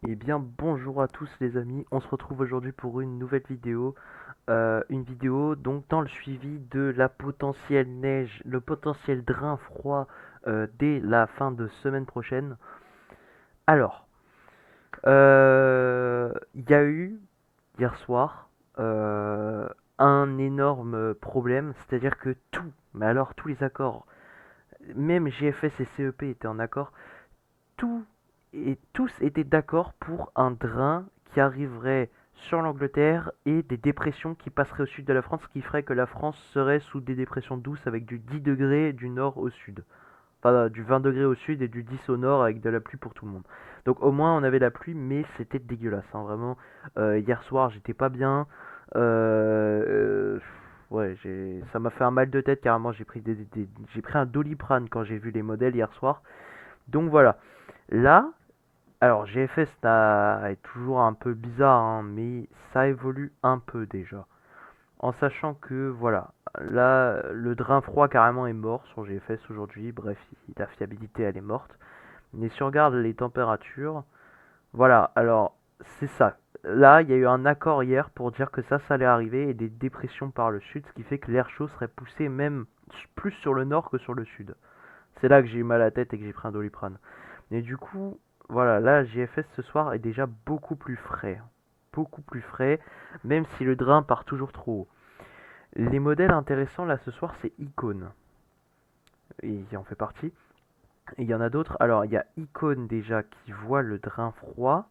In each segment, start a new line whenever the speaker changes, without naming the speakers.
Eh bien, bonjour à tous les amis, on se retrouve aujourd'hui pour une nouvelle vidéo. Une vidéo donc dans le suivi de la potentielle neige, le potentiel drain froid dès la fin de semaine prochaine. Alors, il y a eu hier soir un énorme problème, c'est-à-dire que tout, mais alors tous les accords, même GFS et CEP étaient en accord, tout et tous étaient d'accord pour un drain qui arriverait sur l'Angleterre et des dépressions qui passeraient au sud de la France, ce qui ferait que la France serait sous des dépressions douces avec du 10 degrés du nord au sud. Enfin, du 20 degrés au sud et du 10 au nord avec de la pluie pour tout le monde. Donc au moins on avait la pluie, mais c'était dégueulasse, hein, vraiment. Hier soir j'étais pas bien. Ouais, ça m'a fait un mal de tête carrément. J'ai pris un Doliprane quand j'ai vu les modèles hier soir. Donc voilà. Là, alors GFS est toujours un peu bizarre, hein, mais ça évolue un peu déjà. En sachant que, voilà, là, le drain froid carrément est mort sur GFS aujourd'hui. Bref, la fiabilité elle est morte. Mais si on regarde les températures, voilà, alors c'est ça. Là, il y a eu un accord hier pour dire que ça allait arriver et des dépressions par le sud, ce qui fait que l'air chaud serait poussé même plus sur le nord que sur le sud. C'est là que j'ai eu mal à la tête et que j'ai pris un Doliprane. Et du coup, voilà, là, JFS ce soir est déjà beaucoup plus frais. Beaucoup plus frais, même si le drain part toujours trop haut. Les modèles intéressants là ce soir, c'est Icon. Et il en fait partie. Et il y en a d'autres. Alors, il y a Icon déjà qui voit le drain froid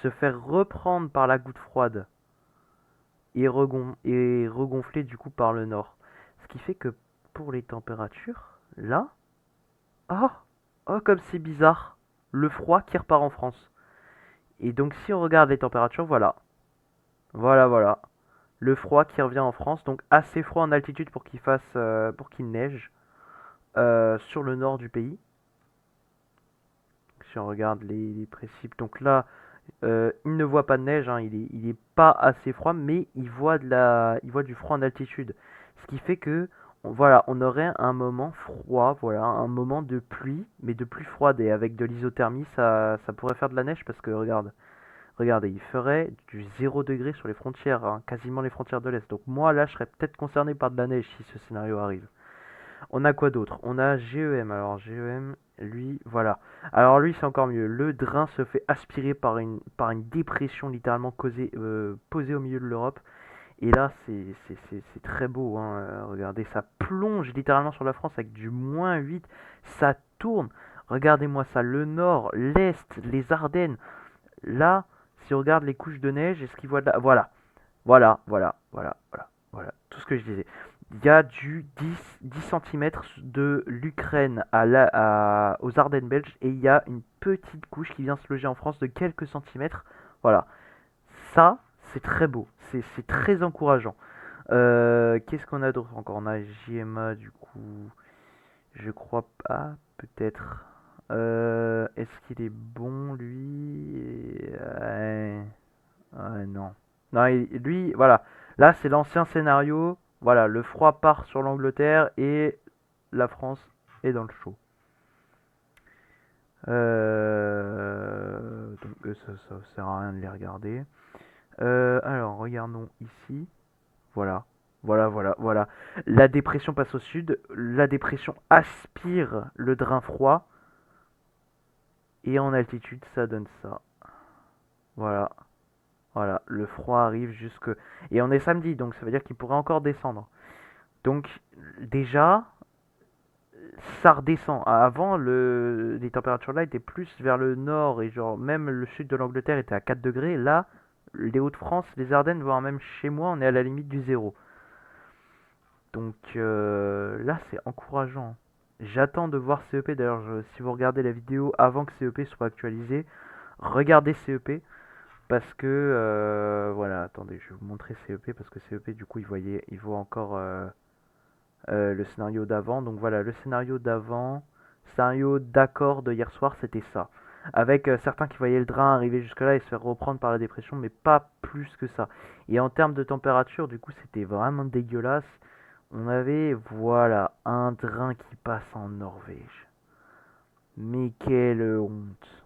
se faire reprendre par la goutte froide et regonfler du coup par le nord. Ce qui fait que pour les températures, là, oh, oh comme c'est bizarre, le froid qui repart en France. Et donc si on regarde les températures, voilà. Voilà, voilà. Le froid qui revient en France, donc assez froid en altitude pour qu'il neige sur le nord du pays. Si on regarde les précipes, donc là, il ne voit pas de neige, hein, il est pas assez froid, mais il voit du froid en altitude. Ce qui fait que, voilà, on aurait un moment froid, voilà, un moment de pluie, mais de pluie froide, et avec de l'isothermie, ça pourrait faire de la neige, parce que, regardez, il ferait du 0 degré sur les frontières, hein, quasiment les frontières de l'Est. Donc moi, là, je serais peut-être concerné par de la neige si ce scénario arrive. On a quoi d'autre? On a GEM. Alors GEM, lui, voilà. Alors lui, c'est encore mieux. Le drain se fait aspirer par une dépression littéralement posée au milieu de l'Europe. Et là, c'est très beau, hein. Regardez, ça plonge littéralement sur la France avec du -8. Ça tourne. Regardez-moi ça. Le nord, l'est, les Ardennes. Là, si on regarde les couches de neige, est-ce qu'il voit de la... Voilà. Voilà. Tout ce que je disais. Il y a du 10 cm de l'Ukraine aux Ardennes belges et il y a une petite couche qui vient se loger en France de quelques centimètres. Voilà. Ça, c'est très beau. C'est très encourageant. Qu'est-ce qu'on a d'autre encore? On a JMA du coup. Je crois pas. Peut-être. Est-ce qu'il est bon lui? Non. Non, lui, voilà. Là, c'est l'ancien scénario. Voilà, le froid part sur l'Angleterre et la France est dans le chaud. Donc, ça sert à rien de les regarder. Alors, regardons ici. Voilà. Voilà. La dépression passe au sud. La dépression aspire le drain froid. Et en altitude, ça donne ça. Voilà. Voilà. Le froid arrive jusque. Et on est samedi, donc ça veut dire qu'il pourrait encore descendre. Donc déjà, ça redescend. Avant, les températures là étaient plus vers le nord et genre même le sud de l'Angleterre était à 4 degrés. Là, les Hauts-de-France, les Ardennes, voire même chez moi, on est à la limite du zéro. Donc là, c'est encourageant. J'attends de voir CEP. D'ailleurs, si vous regardez la vidéo avant que CEP soit actualisé, regardez CEP. Parce que, voilà, attendez, je vais vous montrer CEP. Parce que CEP, du coup, il voit encore le scénario d'avant. Donc voilà, le scénario d'accord de hier soir, c'était ça. Avec certains qui voyaient le drain arriver jusque-là et se faire reprendre par la dépression, mais pas plus que ça. Et en termes de température, du coup, c'était vraiment dégueulasse. On avait, voilà, un drain qui passe en Norvège. Mais quelle honte.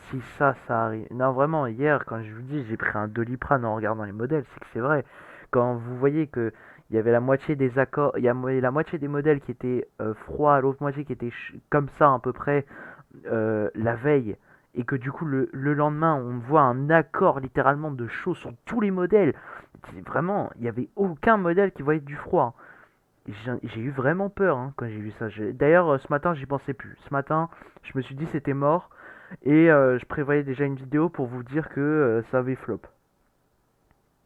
si ça arrive. Non, vraiment, hier, quand je vous dis, j'ai pris un Doliprane en regardant les modèles, c'est que c'est vrai. Quand vous voyez que il y avait la moitié des accords, il y a la moitié des modèles qui étaient froids, l'autre moitié qui était comme ça à peu près la veille, et que du coup le lendemain on voit un accord littéralement de chaud sur tous les modèles. Vraiment, il n'y avait aucun modèle qui voyait du froid. J'ai eu vraiment peur hein, quand j'ai vu ça. D'ailleurs, ce matin, j'y pensais plus. Ce matin, je me suis dit c'était mort. Et je prévoyais déjà une vidéo pour vous dire que ça avait flop.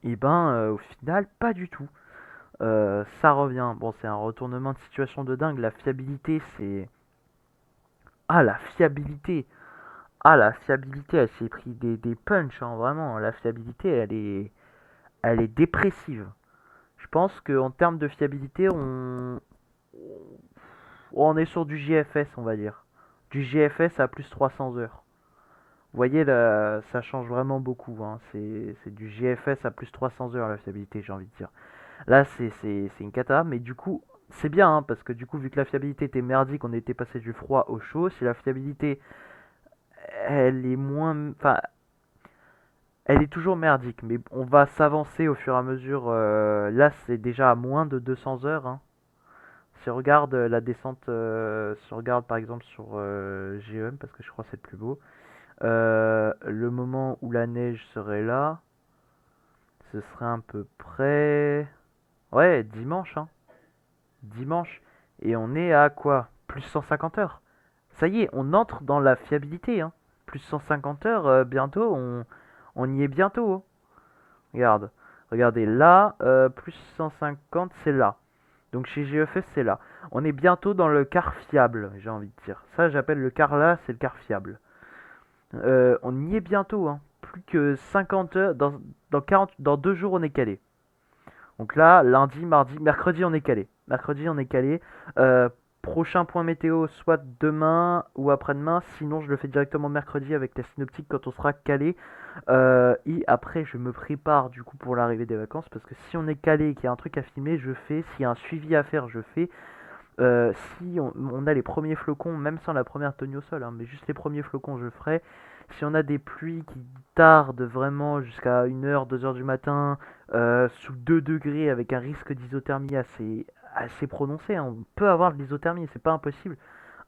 Et ben, au final, pas du tout. Ça revient. Bon, c'est un retournement de situation de dingue. La fiabilité, c'est. Ah, la fiabilité! Ah, la fiabilité, elle s'est pris des punchs, hein, vraiment. La fiabilité, elle est dépressive. Je pense qu'en termes de fiabilité, on est sur du GFS, on va dire. Du GFS à plus 300 heures. Vous voyez, là, ça change vraiment beaucoup. Hein. C'est du GFS à plus 300 heures la fiabilité, j'ai envie de dire. Là, c'est une cata, mais du coup, c'est bien, hein, parce que du coup, vu que la fiabilité était merdique, on était passé du froid au chaud. Si la fiabilité, elle est moins. Enfin, elle est toujours merdique, mais on va s'avancer au fur et à mesure. Là, c'est déjà à moins de 200 heures. Hein. Si on regarde la descente, si on regarde par exemple sur GEM, parce que je crois que c'est le plus beau, le moment où la neige serait là, ce serait à peu près. Ouais, dimanche, hein. Dimanche. Et on est à quoi? Plus 150 heures. Ça y est, on entre dans la fiabilité, hein. Plus 150 heures, bientôt, on y est bientôt. Hein. Regarde. Regardez, là, plus 150, c'est là. Donc chez GFS, c'est là. On est bientôt dans le quart fiable, j'ai envie de dire. Ça, j'appelle le quart là, c'est le quart fiable. On y est bientôt, hein. Plus que 50 heures. Dans 2 jours, on est calé. Donc là, lundi, mardi, mercredi, on est calé. Mercredi, on est calé. Euh, Prochain point météo, soit demain ou après-demain. Sinon, je le fais directement mercredi avec la synoptique quand on sera calé. Et après, je me prépare du coup pour l'arrivée des vacances. Parce que si on est calé et qu'il y a un truc à filmer, je fais. S'il y a un suivi à faire, je fais. Si on a les premiers flocons, même sans la première tenue au sol, hein, mais juste les premiers flocons, je ferai. Si on a des pluies qui tardent vraiment jusqu'à 1 heure, 2 heures du matin, sous 2 degrés, avec un risque d'isothermie assez prononcé, hein, on peut avoir de l'isothermie, c'est pas impossible.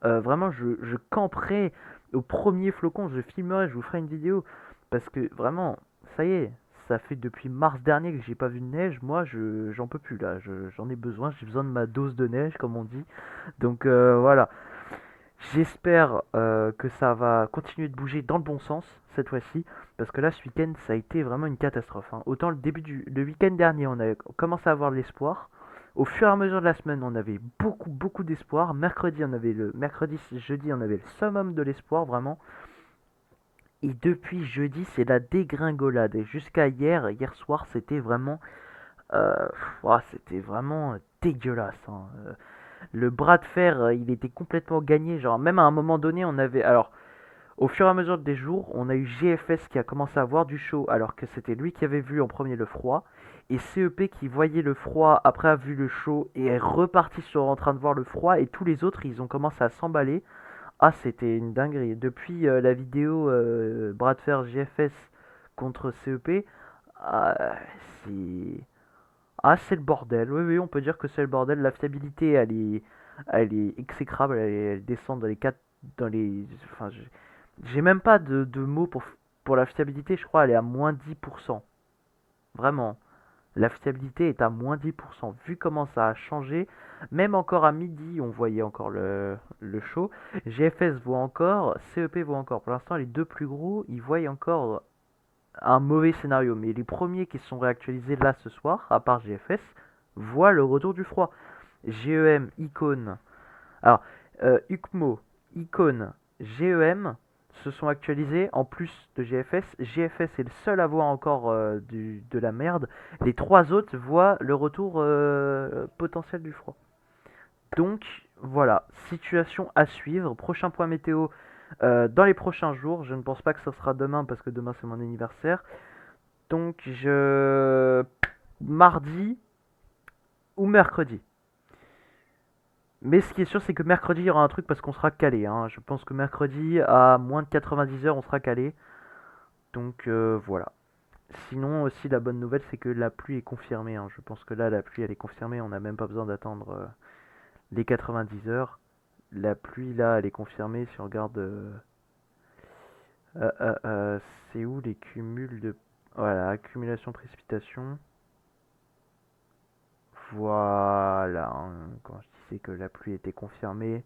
Vraiment, je camperai au premier flocon, je filmerai, je vous ferai une vidéo. Parce que vraiment, ça y est, ça fait depuis mars dernier que j'ai pas vu de neige. Moi, j'en peux plus là. J'en ai besoin. J'ai besoin de ma dose de neige, comme on dit. Donc voilà. J'espère que ça va continuer de bouger dans le bon sens cette fois-ci. Parce que là, ce week-end, ça a été vraiment une catastrophe. Hein. Autant le week-end dernier, on a commencé à avoir de l'espoir. Au fur et à mesure de la semaine, on avait beaucoup, beaucoup d'espoir. Mercredi, jeudi, on avait le summum de l'espoir, vraiment. Et depuis jeudi, c'est la dégringolade. Et jusqu'à hier soir, c'était vraiment, c'était vraiment dégueulasse. Hein. Le bras de fer, il était complètement gagné. Genre, même à un moment donné, on avait. Alors, au fur et à mesure des jours, on a eu GFS qui a commencé à voir du chaud, alors que c'était lui qui avait vu en premier le froid. Et CEP qui voyait le froid après avoir vu le chaud et est reparti sur en train de voir le froid. Et tous les autres, ils ont commencé à s'emballer. Ah, c'était une dinguerie. Depuis la vidéo bras de fer GFS contre CEP, ah, c'est. Ah, c'est le bordel. Oui, oui, on peut dire que c'est le bordel. La fiabilité, elle est exécrable. Elle descend dans les 4. Dans les. Enfin, j'ai même pas de mots pour la fiabilité. Je crois elle est à moins 10%. Vraiment. La fiabilité est à moins 10%. Vu comment ça a changé, même encore à midi, on voyait encore le show. GFS voit encore, CEP voit encore. Pour l'instant, les deux plus gros, ils voient encore un mauvais scénario. Mais les premiers qui sont réactualisés là ce soir, à part GFS, voient le retour du froid. GEM, Icône. Alors, UCMO, Icône, GEM se sont actualisés en plus de GFS. GFS est le seul à voir encore de la merde. Les trois autres voient le retour potentiel du froid. Donc voilà, situation à suivre. Prochain point météo dans les prochains jours. Je ne pense pas que ce sera demain parce que demain c'est mon anniversaire. Donc mardi ou mercredi. Mais ce qui est sûr, c'est que mercredi, il y aura un truc parce qu'on sera calé, hein. Je pense que mercredi, à moins de 90 heures, on sera calé. Donc voilà. Sinon, aussi, la bonne nouvelle, c'est que la pluie est confirmée, hein. Je pense que là, la pluie, elle est confirmée. On n'a même pas besoin d'attendre les 90 heures. La pluie, là, elle est confirmée. Si on regarde. Euh, euh, euh, c'est où les cumuls de. Voilà, accumulation précipitation. Voilà, hein. Quand je disais que la pluie était confirmée,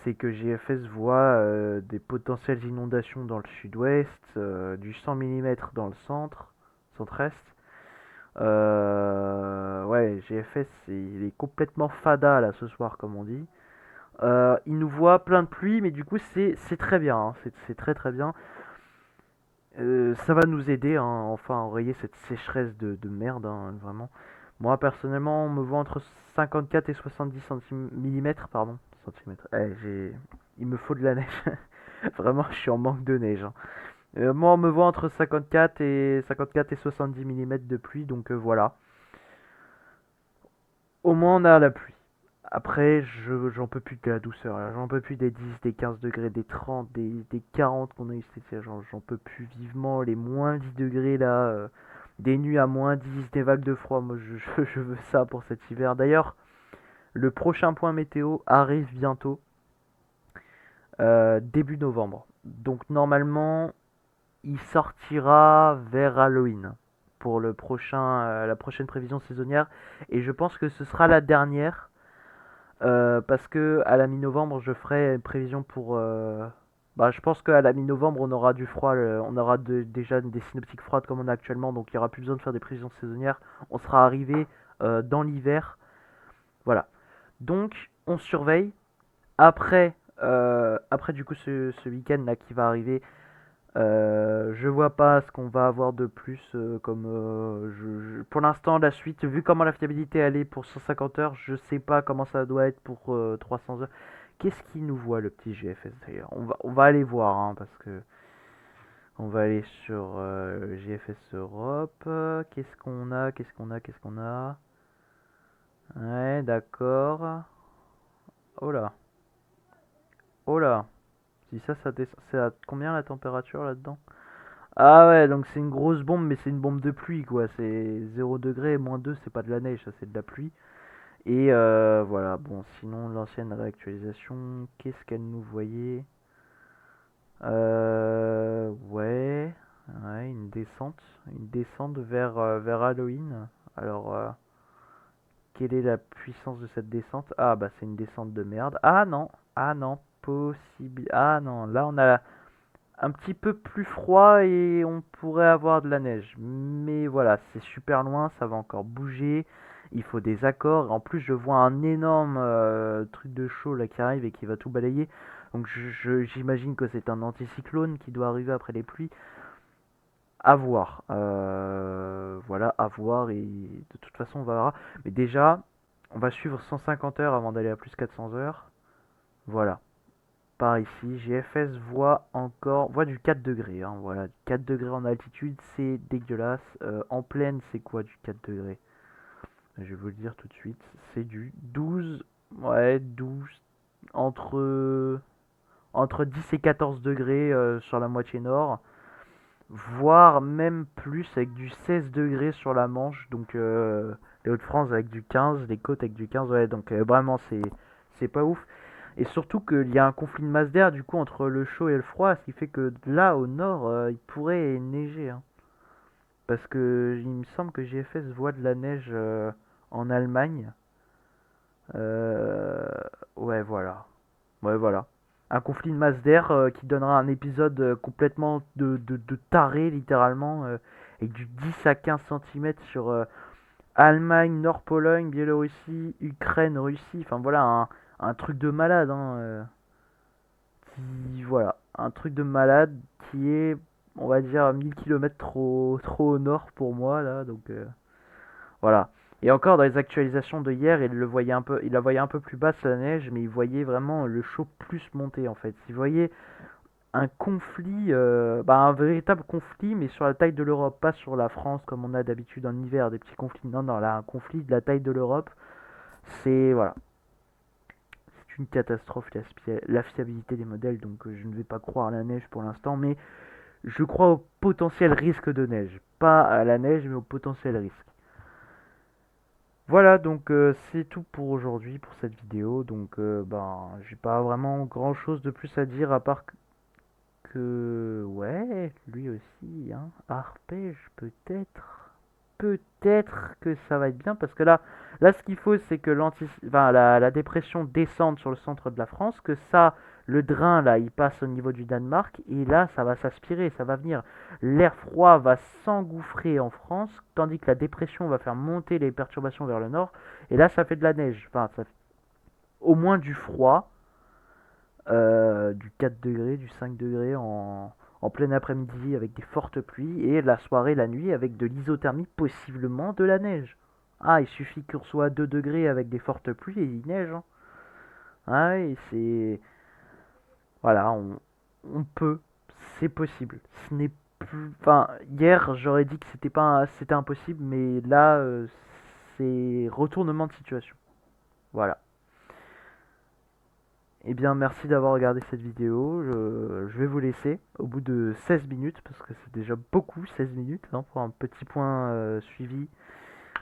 c'est que GFS voit des potentielles inondations dans le sud-ouest, du 100 mm dans le centre-est. Ouais, GFS, il est complètement fada là ce soir, comme on dit. Il nous voit plein de pluie, mais du coup, c'est très bien, hein. C'est très très bien. Ça va nous aider, hein, enfin, à enrayer cette sécheresse de merde, hein, vraiment. Moi, personnellement, on me voit entre 54 et 70 mm, pardon. Centimètres. Il me faut de la neige. Vraiment, je suis en manque de neige, hein. Moi, on me voit entre 54 et 70 mm de pluie, donc voilà. Au moins, on a la pluie. Après, j'en peux plus de la douceur, là. J'en peux plus des 10, des 15 degrés, des 30, des 40 qu'on a eu cet été. J'en peux plus vivement. Les moins 10 degrés, là. Des nuits à moins 10, des vagues de froid. Moi, je veux ça pour cet hiver. D'ailleurs, le prochain point météo arrive bientôt, début novembre. Donc, normalement, il sortira vers Halloween pour la prochaine prévision saisonnière. Et je pense que ce sera la dernière. Parce que à la mi-novembre, je ferai une prévision pour. Bah, je pense qu'à la mi-novembre, on aura du froid, on aura déjà des synoptiques froides comme on a actuellement, donc il n'y aura plus besoin de faire des prévisions saisonnières. On sera arrivé dans l'hiver. Voilà. Donc, on surveille. Après du coup, ce week-end là qui va arriver, je vois pas ce qu'on va avoir de plus comme pour l'instant la suite vu comment la fiabilité elle est pour 150 heures, je sais pas comment ça doit être pour 300 heures. Qu'est-ce qui nous voit le petit GFS d'ailleurs? On va aller voir, hein, parce que on va aller sur GFS Europe. Qu'est-ce qu'on a? Qu'est-ce qu'on a? Qu'est-ce qu'on a? Ouais, d'accord. Oh là. Oh là. Si ça descend, c'est à combien la température là-dedans? Ah ouais, donc c'est une grosse bombe, mais c'est une bombe de pluie, quoi. C'est 0 degré, -2, c'est pas de la neige, ça c'est de la pluie. Et voilà, bon, sinon l'ancienne réactualisation, qu'est-ce qu'elle nous voyait? Ouais, ouais, une descente vers Halloween. Alors, quelle est la puissance de cette descente? Ah bah c'est une descente de merde. Ah non, possible. Ah non, là on a un petit peu plus froid et on pourrait avoir de la neige. Mais voilà, c'est super loin, ça va encore bouger. Il faut des accords. En plus, je vois un énorme truc de chaud là qui arrive et qui va tout balayer. Donc j'imagine que c'est un anticyclone qui doit arriver après les pluies. À voir. Voilà, à voir. Et de toute façon, on verra. Mais déjà, on va suivre 150 heures avant d'aller à plus 400 heures. Voilà. Par ici, GFS voit du 4 degrés, hein, voilà, 4 degrés en altitude, c'est dégueulasse. En plaine, c'est quoi du 4 degrés? Je vais vous le dire tout de suite, c'est du 12, ouais, 12, entre 10 et 14 degrés sur la moitié nord, voire même plus avec du 16 degrés sur la Manche, donc les Hauts-de-France avec du 15, les côtes avec du 15, ouais, donc vraiment c'est pas ouf. Et surtout qu'il y a un conflit de masse d'air du coup entre le chaud et le froid, ce qui fait que là au nord, il pourrait neiger, hein. Parce que il me semble que GFS voit de la neige en Allemagne. Euh, ouais, voilà. Ouais, voilà. Un conflit de masse d'air qui donnera un épisode complètement de taré, littéralement, avec du 10 à 15 centimètres sur Allemagne, Nord-Pologne, Biélorussie, Ukraine, Russie. Enfin voilà, un truc de malade, hein. Voilà, un truc de malade qui est, on va dire, 1000 km trop au nord pour moi, là. Donc voilà. Et encore dans les actualisations de hier, il la voyait un peu plus basse la neige, mais il voyait vraiment le chaud plus monter en fait. Il voyait un conflit, un véritable conflit, mais sur la taille de l'Europe, pas sur la France comme on a d'habitude en hiver, des petits conflits. Non, non, là, un conflit de la taille de l'Europe, c'est voilà. juste une catastrophe la fiabilité des modèles, donc je ne vais pas croire à la neige pour l'instant, mais je crois au potentiel risque de neige. Pas à la neige, mais au potentiel risque. Voilà, donc c'est tout pour aujourd'hui, pour cette vidéo. Donc, ben, j'ai pas vraiment grand chose de plus à dire à part ouais, lui aussi, hein. Arpège, peut-être. Peut-être que ça va être bien parce que là, ce qu'il faut, c'est que enfin, la dépression descende sur le centre de la France, que ça, le drain, là, il passe au niveau du Danemark, et là, ça va s'aspirer, ça va venir. L'air froid va s'engouffrer en France, tandis que la dépression va faire monter les perturbations vers le nord, et là, ça fait de la neige. Enfin, au moins du froid, du 4 degrés, du 5 degrés en plein après-midi avec des fortes pluies, et la soirée, la nuit avec de l'isothermie, possiblement de la neige. Ah, il suffit qu'on soit à 2 degrés avec des fortes pluies et il neige, hein. Ah oui, c'est... Voilà, on peut, c'est possible. Ce n'est plus... Enfin, hier, j'aurais dit que c'était impossible, mais là, c'est retournement de situation. Voilà. Eh bien, merci d'avoir regardé cette vidéo. Je vais vous laisser au bout de 16 minutes, parce que c'est déjà beaucoup, 16 minutes, hein, pour un petit point suivi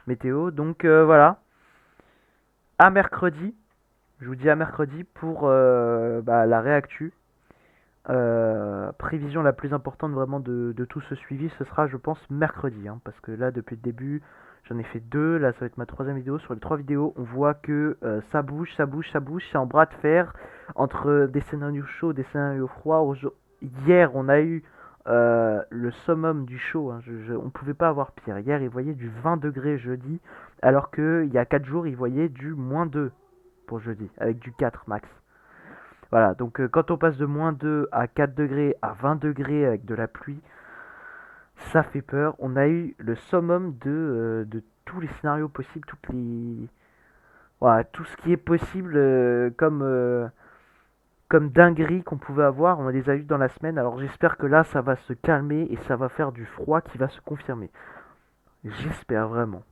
météo. Donc voilà, à mercredi. Je vous dis à mercredi pour bah, la réactu. Prévision la plus importante vraiment de tout ce suivi, ce sera, je pense, mercredi, hein, parce que là, depuis le début, j'en ai fait deux. Là, ça va être ma troisième vidéo. Sur les trois vidéos, on voit que ça bouge, ça bouge, ça bouge. C'est en bras de fer entre des scénarios chauds, des scénarios froids. Hier, on a eu le summum du chaud, hein. On pouvait pas avoir pire. Hier, ils voyaient du 20 degrés jeudi, alors qu'il y a 4 jours, ils voyaient du -2 pour jeudi, avec du 4 max. Voilà, donc quand on passe de -2 à 4 degrés à 20 degrés avec de la pluie, ça fait peur. On a eu le summum de tous les scénarios possibles, voilà, tout ce qui est possible comme dinguerie qu'on pouvait avoir, on les a eu dans la semaine. Alors j'espère que là, ça va se calmer et ça va faire du froid qui va se confirmer. J'espère vraiment.